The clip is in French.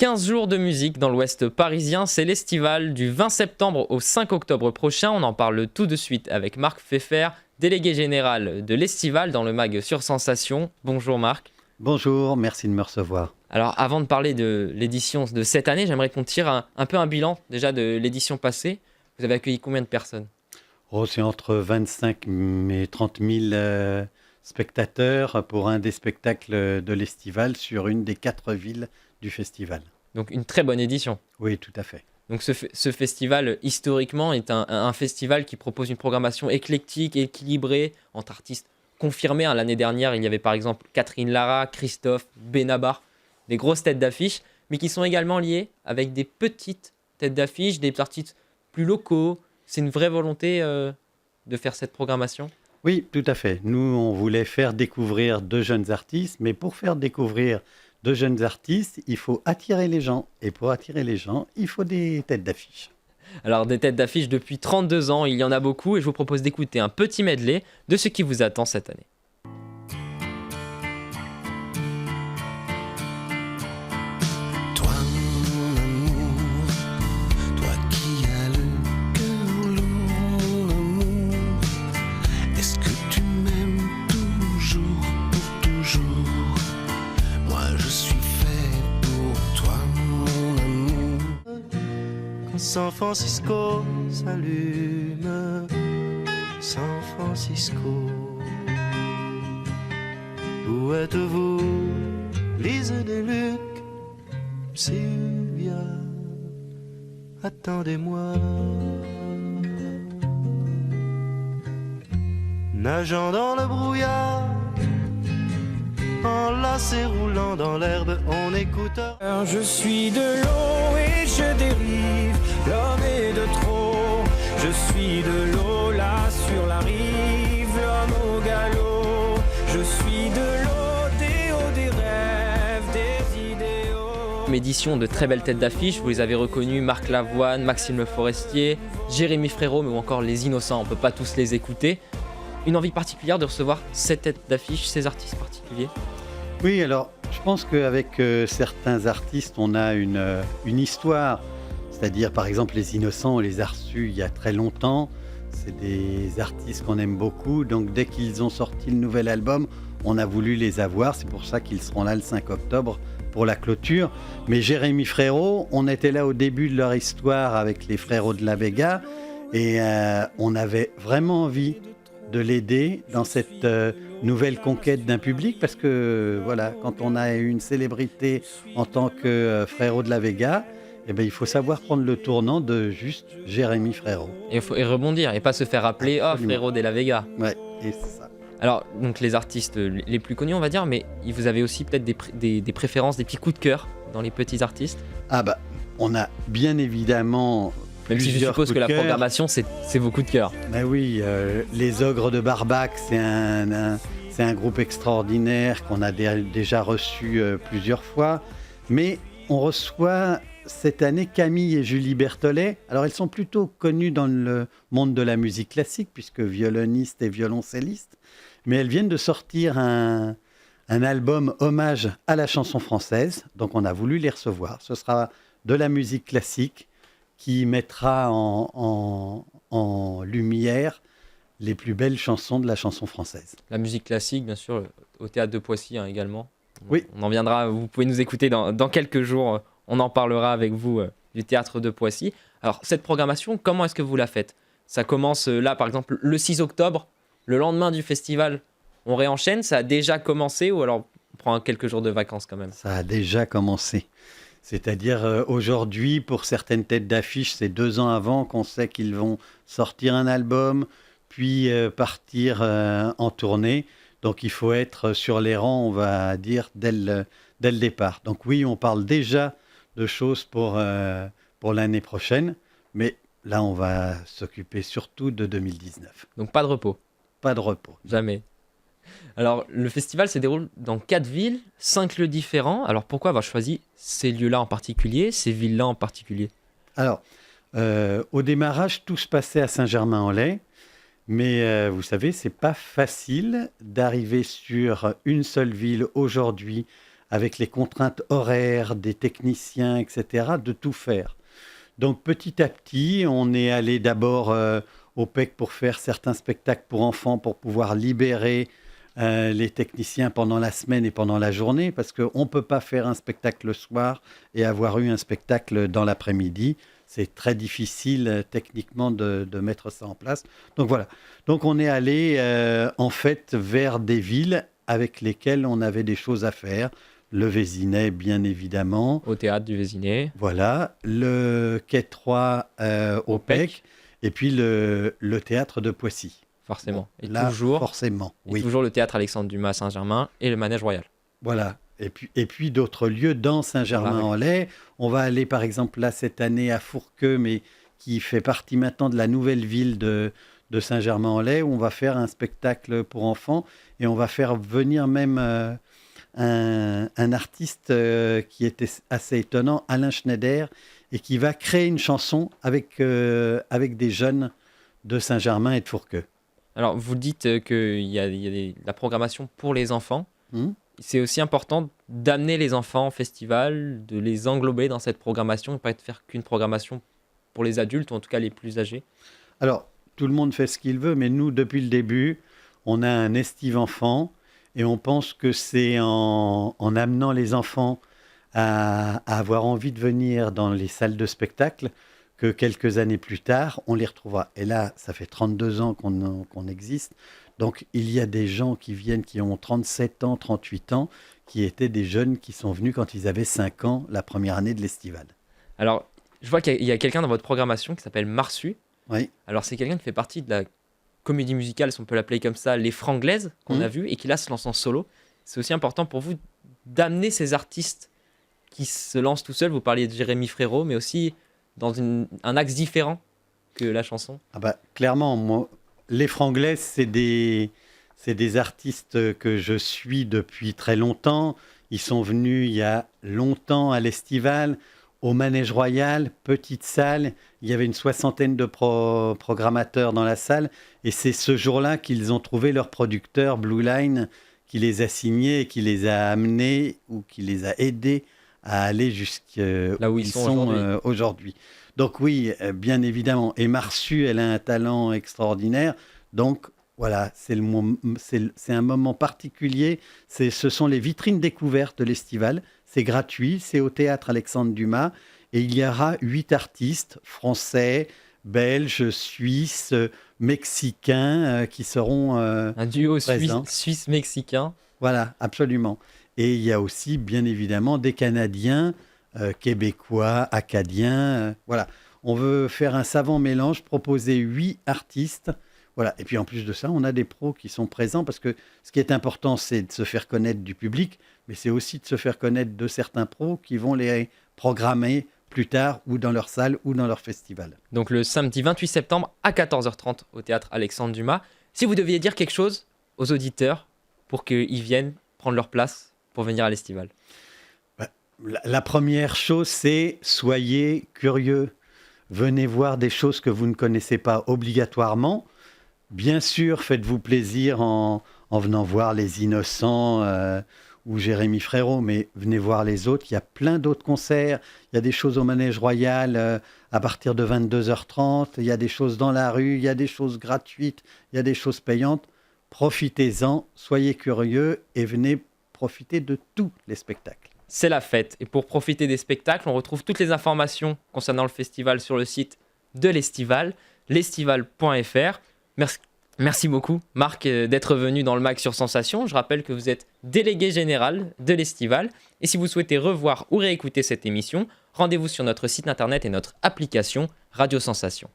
15 jours de musique dans l'ouest parisien, c'est l'Estival du 20 septembre au 5 octobre prochain. On en parle tout de suite avec Marc Pfeffer, délégué général de l'Estival dans le mag Sur Sensation. Bonjour Marc. Bonjour, merci de me recevoir. Alors avant de parler de l'édition de cette année, j'aimerais qu'on tire un peu un bilan déjà de l'édition passée. Vous avez accueilli combien de personnes ? C'est entre 25 et 30 000 spectateurs pour un des spectacles de l'Estival sur une des 4 villes du festival. Donc une très bonne édition. Oui, tout à fait. Donc ce festival, historiquement, est un festival qui propose une programmation éclectique et équilibrée entre artistes confirmés. L'année dernière, il y avait par exemple Catherine Lara, Christophe, Benabar, des grosses têtes d'affiche, mais qui sont également liées avec des petites têtes d'affiche, des artistes plus locaux. C'est une vraie volonté de faire cette programmation ? Oui, tout à fait. Nous, on voulait faire découvrir de jeunes artistes, mais pour faire découvrir de jeunes artistes, il faut attirer les gens. Et pour attirer les gens, il faut des têtes d'affiche. Alors des têtes d'affiche depuis 32 ans, il y en a beaucoup et je vous propose d'écouter un petit medley de ce qui vous attend cette année. Toi mon amour, toi qui as le cœur lourd, mon amour, est-ce que tu m'aimes toujours pour toujours? Moi je suis fait pour toi mon amour. Quand San Francisco s'allume, San Francisco, où êtes-vous, Lise Deluc, Sylvia, attendez-moi. Nageant dans le brouillard, enlacé roulant dans l'herbe, on écoute. Je suis de l'eau et je dérive, l'homme est de trop. Je suis de l'eau là sur la rive, l'homme au galop. Je suis de l'eau, des hauts, des rêves, des idéaux. Édition de très belles têtes d'affiche, vous les avez reconnues, Marc Lavoine, Maxime Le Forestier, Jérémy Frérot, mais ou encore Les Innocents, on ne peut pas tous les écouter. Une envie particulière de recevoir cette tête d'affiche, ces artistes particuliers ? Oui, alors, je pense qu'avec certains artistes, on a une histoire. C'est-à-dire, par exemple, Les Innocents, on les a reçus il y a très longtemps. C'est des artistes qu'on aime beaucoup. Donc, dès qu'ils ont sorti le nouvel album, on a voulu les avoir. C'est pour ça qu'ils seront là le 5 octobre pour la clôture. Mais Jérémy Frérot, on était là au début de leur histoire avec les Frérots de la Vega. Et on avait vraiment envie de l'aider dans cette nouvelle conquête d'un public. Parce que, voilà, quand on a une célébrité en tant que Frérot de la Vega, eh ben, il faut savoir prendre le tournant de juste Jérémy Frérot. Et rebondir, et pas se faire appeler « Oh, Frérot de la Vega ». Ouais, et c'est ça. Alors, donc les artistes les plus connus, on va dire, mais vous avez aussi peut-être des préférences, des petits coups de cœur dans les petits artistes ? Ah bah, on a bien évidemment Même si je plusieurs suppose coups que la de cœur. programmation, c'est vos coups de cœur. Ben oui, les Ogres de Barbac, c'est un groupe extraordinaire qu'on a déjà reçu plusieurs fois. Mais on reçoit cette année Camille et Julie Berthollet. Alors, elles sont plutôt connues dans le monde de la musique classique, puisque violonistes et violoncellistes. Mais elles viennent de sortir un album hommage à la chanson française. Donc, on a voulu les recevoir. Ce sera de la musique classique qui mettra en lumière les plus belles chansons de la chanson française. La musique classique, bien sûr, au Théâtre de Poissy également. Oui. On en viendra, vous pouvez nous écouter dans quelques jours. On en parlera avec vous du Théâtre de Poissy. Alors, cette programmation, comment est-ce que vous la faites ? Ça commence là, par exemple, le 6 octobre, le lendemain du festival. On réenchaîne, ça a déjà commencé ou alors on prend quelques jours de vacances quand même ? Ça a déjà commencé. C'est-à-dire aujourd'hui, pour certaines têtes d'affiche, c'est 2 ans avant qu'on sait qu'ils vont sortir un album, puis partir en tournée. Donc il faut être sur les rangs, on va dire, dès le départ. Donc oui, on parle déjà de choses pour l'année prochaine, mais là, on va s'occuper surtout de 2019. Donc pas de repos ? Pas de repos. Jamais. Alors, le festival se déroule dans 4 villes, 5 lieux différents. Alors, pourquoi avoir choisi ces lieux-là en particulier, ces villes-là en particulier ? Alors, au démarrage, tout se passait à Saint-Germain-en-Laye. Mais vous savez, c'est pas facile d'arriver sur une seule ville aujourd'hui avec les contraintes horaires des techniciens, etc., de tout faire. Donc petit à petit, on est allé d'abord au PEC pour faire certains spectacles pour enfants, pour pouvoir libérer les techniciens pendant la semaine et pendant la journée, parce qu'on ne peut pas faire un spectacle le soir et avoir eu un spectacle dans l'après-midi. C'est très difficile techniquement de mettre ça en place. Donc voilà. Donc on est allé en fait vers des villes avec lesquelles on avait des choses à faire. Le Vésinet, bien évidemment. Au théâtre du Vésinet. Voilà. Le Quai 3 au PEC. Et puis le théâtre de Poissy. Forcément. Bon, là, forcément, oui. Toujours le théâtre Alexandre Dumas à Saint-Germain et le Manège Royal. Voilà. Et puis d'autres lieux dans Saint-Germain-en-Laye. On va aller par exemple là cette année à Fourqueux, mais qui fait partie maintenant de la nouvelle ville de Saint-Germain-en-Laye, où on va faire un spectacle pour enfants et on va faire venir même un artiste qui était assez étonnant, Alain Schneider, et qui va créer une chanson avec des jeunes de Saint-Germain et de Fourqueux. Alors, vous dites qu'il y a la programmation pour les enfants. C'est aussi important d'amener les enfants au festival, de les englober dans cette programmation, et pas de faire qu'une programmation pour les adultes, ou en tout cas les plus âgés. Alors, tout le monde fait ce qu'il veut, mais nous, depuis le début, on a un estive enfant, et on pense que c'est en amenant les enfants à avoir envie de venir dans les salles de spectacle que quelques années plus tard, on les retrouvera. Et là, ça fait 32 ans qu'on existe. Donc, il y a des gens qui viennent, qui ont 37 ans, 38 ans, qui étaient des jeunes qui sont venus quand ils avaient 5 ans, la première année de l'Estivale. Alors, je vois qu'il y a quelqu'un dans votre programmation qui s'appelle Marsu. Oui. Alors, c'est quelqu'un qui fait partie de la comédie musicale, si on peut l'appeler comme ça, Les Franglaises, qu'on a vu, et qui là se lance en solo. C'est aussi important pour vous d'amener ces artistes qui se lancent tout seuls. Vous parliez de Jérémy Frérot, mais aussi dans un axe différent que la chanson. Ah bah, clairement, moi, les Franglaises, c'est des artistes que je suis depuis très longtemps. Ils sont venus il y a longtemps à l'Estivale, au Manège Royal, petite salle. Il y avait une 60aine de programmateurs dans la salle. Et c'est ce jour-là qu'ils ont trouvé leur producteur, Blue Line, qui les a signés et qui les a amenés ou qui les a aidés à aller jusqu'à où ils sont aujourd'hui. Donc oui, bien évidemment. Et Marsu, elle a un talent extraordinaire. Donc voilà, c'est un moment particulier. Ce sont les vitrines découvertes de l'Estivale. C'est gratuit, c'est au théâtre Alexandre Dumas. Et il y aura 8 artistes français, belges, suisses, mexicains qui seront un duo présents. Suisse-mexicain. Voilà, absolument. Et il y a aussi, bien évidemment, des Canadiens, Québécois, Acadiens. Voilà. On veut faire un savant mélange, proposer 8 artistes. Voilà. Et puis en plus de ça, on a des pros qui sont présents parce que ce qui est important, c'est de se faire connaître du public, mais c'est aussi de se faire connaître de certains pros qui vont les programmer plus tard ou dans leur salle ou dans leur festival. Donc le samedi 28 septembre à 14h30 au théâtre Alexandre Dumas. Si vous deviez dire quelque chose aux auditeurs pour qu'ils viennent prendre leur place pour venir à l'Estival. La première chose, c'est soyez curieux. Venez voir des choses que vous ne connaissez pas obligatoirement. Bien sûr, faites-vous plaisir en venant voir Les Innocents ou Jérémy Frérot, mais venez voir les autres. Il y a plein d'autres concerts. Il y a des choses au Manège Royal à partir de 22h30. Il y a des choses dans la rue. Il y a des choses gratuites. Il y a des choses payantes. Profitez-en, soyez curieux et venez profiter de tous les spectacles. C'est la fête. Et pour profiter des spectacles, on retrouve toutes les informations concernant le festival sur le site de l'Estival, l'estival.fr. Merci beaucoup, Marc, d'être venu dans le MAG sur Sensation. Je rappelle que vous êtes délégué général de l'Estival. Et si vous souhaitez revoir ou réécouter cette émission, rendez-vous sur notre site internet et notre application Radio Sensation.